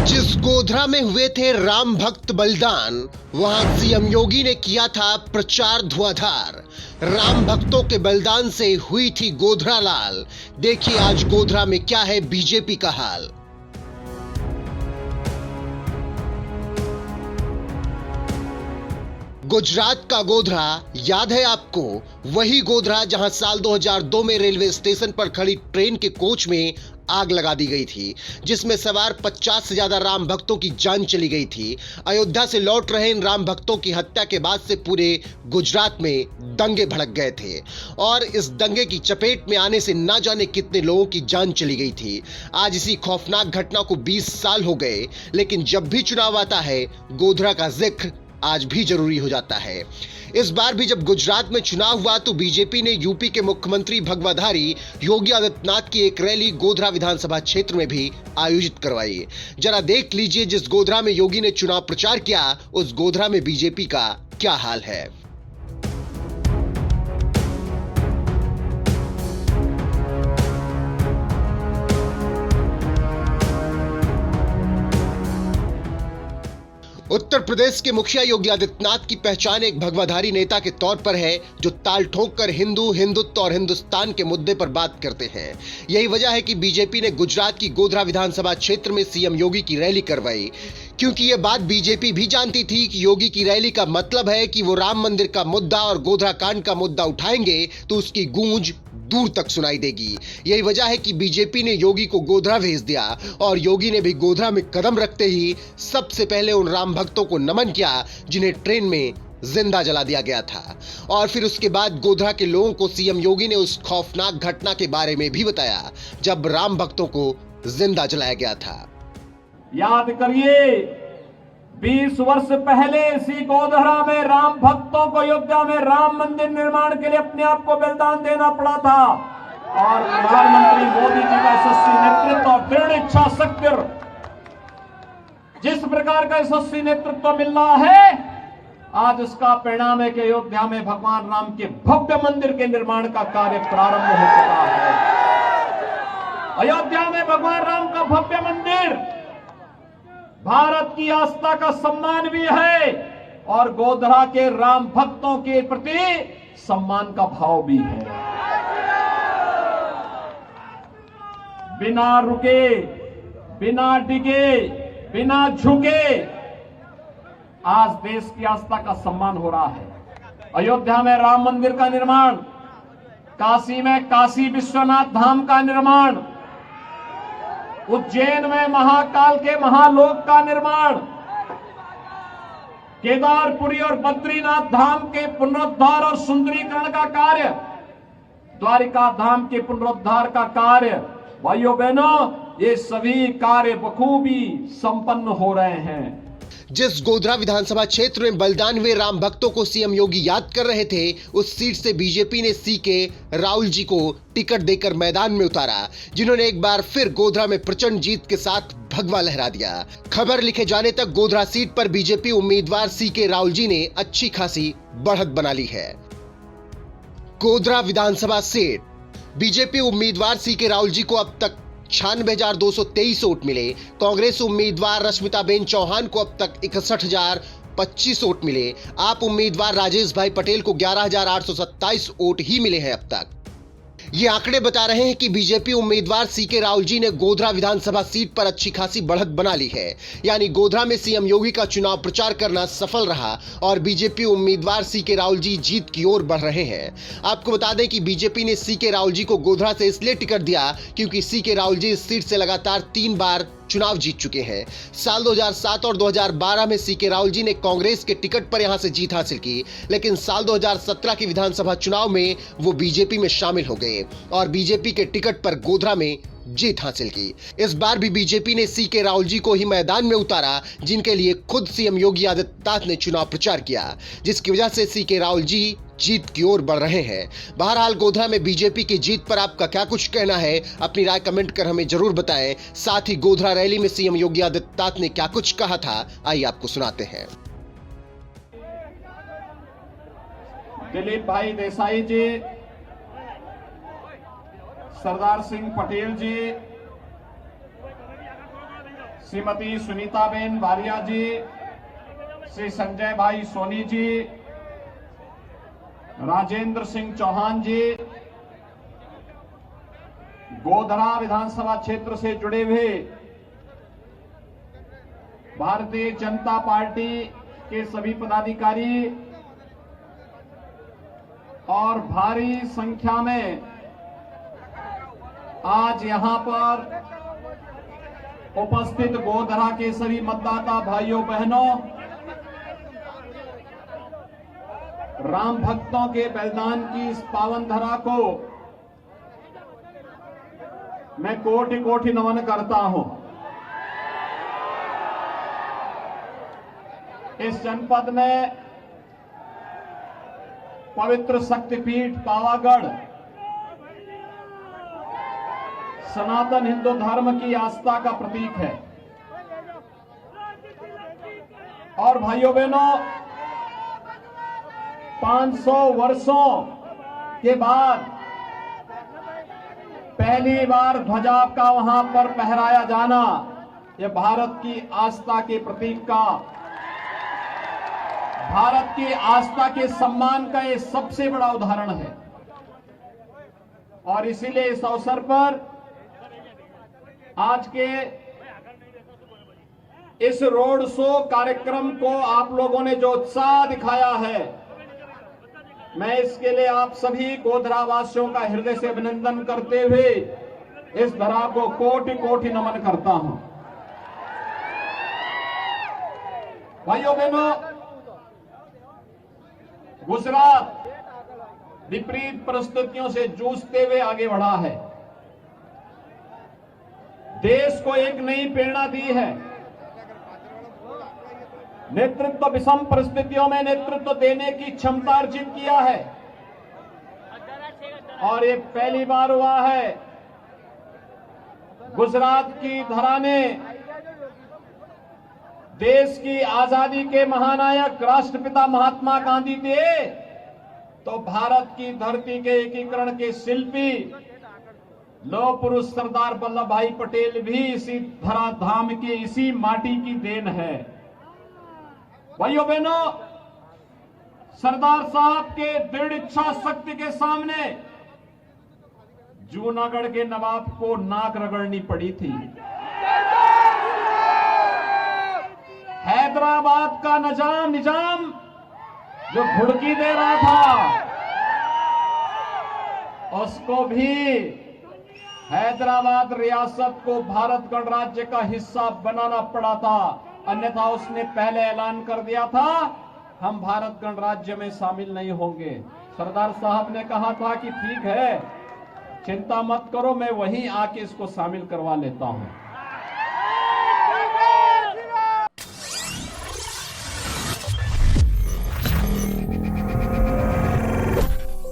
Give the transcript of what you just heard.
जिस गोधरा में हुए थे राम भक्त बलिदान, वहां सीएम योगी ने किया था प्रचार धुआंधार। राम भक्तों के बलिदान से हुई थी गोधरा लाल। देखिए आज गोधरा में क्या है बीजेपी का हाल। गुजरात का गोधरा याद है आपको? वही गोधरा जहां साल 2002 में रेलवे स्टेशन पर खड़ी ट्रेन के कोच में आग लगा दी गई थी, जिसमें सवार 50 से ज्यादा राम भक्तों की जान चली गई थी। अयोध्या से लौट रहे इन राम भक्तों की हत्या के बाद से पूरे गुजरात में दंगे भड़क गए थे और इस दंगे की चपेट में आने से ना जाने कितने लोगों की जान चली गई थी। आज इसी खौफनाक घटना को 20 साल हो गए, लेकिन जब भी चुनाव आता है गोधरा का जिक्र आज भी जरूरी हो जाता है। इस बार भी जब गुजरात में चुनाव हुआ तो बीजेपी ने यूपी के मुख्यमंत्री भगवाधारी योगी आदित्यनाथ की एक रैली गोधरा विधानसभा क्षेत्र में भी आयोजित करवाई। जरा देख लीजिए जिस गोधरा में योगी ने चुनाव प्रचार किया, उस गोधरा में बीजेपी का क्या हाल है। उत्तर प्रदेश के मुखिया योगी आदित्यनाथ की पहचान एक भगवाधारी नेता के तौर पर है, जो ताल ठोक कर हिंदुत्व और हिंदुस्तान के मुद्दे पर बात करते हैं। यही वजह है कि बीजेपी ने गुजरात की गोधरा विधानसभा क्षेत्र में सीएम योगी की रैली करवाई, क्योंकि यह बात बीजेपी भी जानती थी कि योगी की रैली का मतलब है कि वो राम मंदिर का मुद्दा और गोधरा कांड का मुद्दा उठाएंगे तो उसकी गूंज दूर तक सुनाई देगी। यही वजह है कि बीजेपी ने योगी को गोधरा भेज दिया और योगी ने भी गोधरा में कदम रखते ही सबसे पहले उन राम भक्तों को नमन किया जिन्हें ट्रेन में जिंदा जला दिया गया था। और फिर उसके बाद गोधरा के लोगों को सीएम योगी ने उस खौफनाक घटना के बारे में भी बताया जब राम भक्तों को जिंदा जलाया गया था। याद करिए 20 वर्ष पहले इसी गोधरा में राम भक्तों को अयोध्या में राम मंदिर निर्माण के लिए अपने आप को बलिदान देना पड़ा था और प्रधानमंत्री मोदी जी का यशस्वी नेतृत्व और दृढ़ इच्छा शक्ति, जिस प्रकार का यशस्वी नेतृत्व मिल रहा है, आज इसका परिणाम है कि अयोध्या में भगवान राम के भव्य मंदिर के निर्माण का कार्य प्रारंभ हो चुका है। अयोध्या में भगवान राम का भव्य मंदिर भारत की आस्था का सम्मान भी है और गोधरा के राम भक्तों के प्रति सम्मान का भाव भी है। बिना रुके, बिना डिगे, बिना झुके आज देश की आस्था का सम्मान हो रहा है। अयोध्या में राम मंदिर का निर्माण, काशी में काशी विश्वनाथ धाम का निर्माण, उज्जैन में महाकाल के महालोक का निर्माण, केदारपुरी और बद्रीनाथ धाम के पुनरुद्धार और सुंदरीकरण का कार्य, द्वारिका धाम के पुनरुद्धार का कार्य, भाइयों बहनों, ये सभी कार्य बखूबी संपन्न हो रहे हैं। जिस गोधरा विधानसभा क्षेत्र में बलिदान हुए राम भक्तों को सीएम योगी याद कर रहे थे, उस सीट से बीजेपी ने सीके राहुल जी को टिकट देकर मैदान में उतारा, जिन्होंने एक बार फिर गोधरा में प्रचंड जीत के साथ भगवा लहरा दिया। खबर लिखे जाने तक गोधरा सीट पर बीजेपी उम्मीदवार सीके राहुल जी ने अच्छी खासी बढ़त बना ली है। गोधरा विधानसभा सीट बीजेपी उम्मीदवार सीके राहुल जी को अब तक 96,223 वोट मिले। कांग्रेस उम्मीदवार रश्मिताबेन चौहान को अब तक 61,025 वोट मिले। आप उम्मीदवार राजेश भाई पटेल को 11,827 वोट ही मिले हैं अब तक। ये आंकड़े बता रहे हैं कि बीजेपी उम्मीदवार सीके राहुल जी ने गोधरा विधानसभा सीट पर अच्छी खासी बढ़त बना ली है, यानी गोधरा में सीएम योगी का चुनाव प्रचार करना सफल रहा और बीजेपी उम्मीदवार सीके राहुल जी जीत की ओर बढ़ रहे हैं। आपको बता दें कि बीजेपी ने सीके राहुल जी को गोधरा से इसलिए टिकट दिया क्योंकि सीके राहुल जी इस सीट से लगातार 3 बार चुनाव जीत चुके हैं। साल 2007 और 2012 में सीके राहुल जी ने कांग्रेस के टिकट पर यहां से जीत हासिल की, लेकिन साल 2017 के विधानसभा चुनाव में वो बीजेपी में शामिल हो गए और बीजेपी के टिकट पर गोधरा में जीत हासिल की। इस बार भी बीजेपी ने सीके राहुल जी को ही मैदान में उतारा, जिनके लिए खुद सीएम योगी आदित्यनाथ ने चुनाव प्रचार किया, जिसकी वजह से सीके राहुल जी जीत की ओर बढ़ रहे हैं। बहरहाल गोधरा में बीजेपी की जीत पर आपका क्या कुछ कहना है, अपनी राय कमेंट कर हमें जरूर बताएं। साथ ही गोधरा रैली में सीएम योगी आदित्यनाथ ने क्या कुछ कहा था, आइए आपको सुनाते हैं। दिलीप भाई देसाई जी, सरदार सिंह पटेल जी, श्रीमती सुनीताबेन भारिया जी, श्री संजय भाई सोनी जी, राजेंद्र सिंह चौहान जी, गोधरा विधानसभा क्षेत्र से जुड़े हुए भारतीय जनता पार्टी के सभी पदाधिकारी और भारी संख्या में आज यहां पर उपस्थित गोधरा के सभी मतदाता भाइयों बहनों, राम भक्तों के बलिदान की इस पावन धरा को मैं कोटि कोटि नमन करता हूं। इस जनपद में पवित्र शक्तिपीठ पावागढ़ सनातन हिंदू धर्म की आस्था का प्रतीक है और भाइयों बहनों 500 वर्षों के बाद पहली बार ध्वजा का वहां पर फहराया जाना यह भारत की आस्था के प्रतीक का, भारत की आस्था के सम्मान का यह सबसे बड़ा उदाहरण है। और इसीलिए इस अवसर पर आज के इस रोड शो कार्यक्रम को आप लोगों ने जो उत्साह दिखाया है, मैं इसके लिए आप सभी गोधरा वासियों का हृदय से अभिनंदन करते हुए इस धरा को कोटि कोटि नमन करता हूं। भाइयों बहनों, गुजरात विपरीत परिस्थितियों से जूझते हुए आगे बढ़ा है, देश को एक नई प्रेरणा दी है। नेतृत्व विषम परिस्थितियों में नेतृत्व देने की क्षमता अर्जित किया है और ये पहली बार हुआ है गुजरात की धरा ने देश की आजादी के महानायक राष्ट्रपिता महात्मा गांधी थे तो भारत की धरती के एकीकरण के शिल्पी लौह पुरुष सरदार वल्लभ भाई पटेल भी इसी धरा धाम की इसी माटी की देन है। भाइयों बहनों, सरदार साहब के दृढ़ इच्छा शक्ति के सामने जूनागढ़ के नवाब को नाक रगड़नी पड़ी थी। हैदराबाद का निजाम जो घुड़की दे रहा था उसको भी हैदराबाद रियासत को भारत गणराज्य का हिस्सा बनाना पड़ा था, अन्यथा उसने पहले ऐलान कर दिया था हम भारत गणराज्य में शामिल नहीं होंगे। सरदार साहब ने कहा था कि ठीक है, चिंता मत करो, मैं वहीं आके इसको शामिल करवा लेता हूं।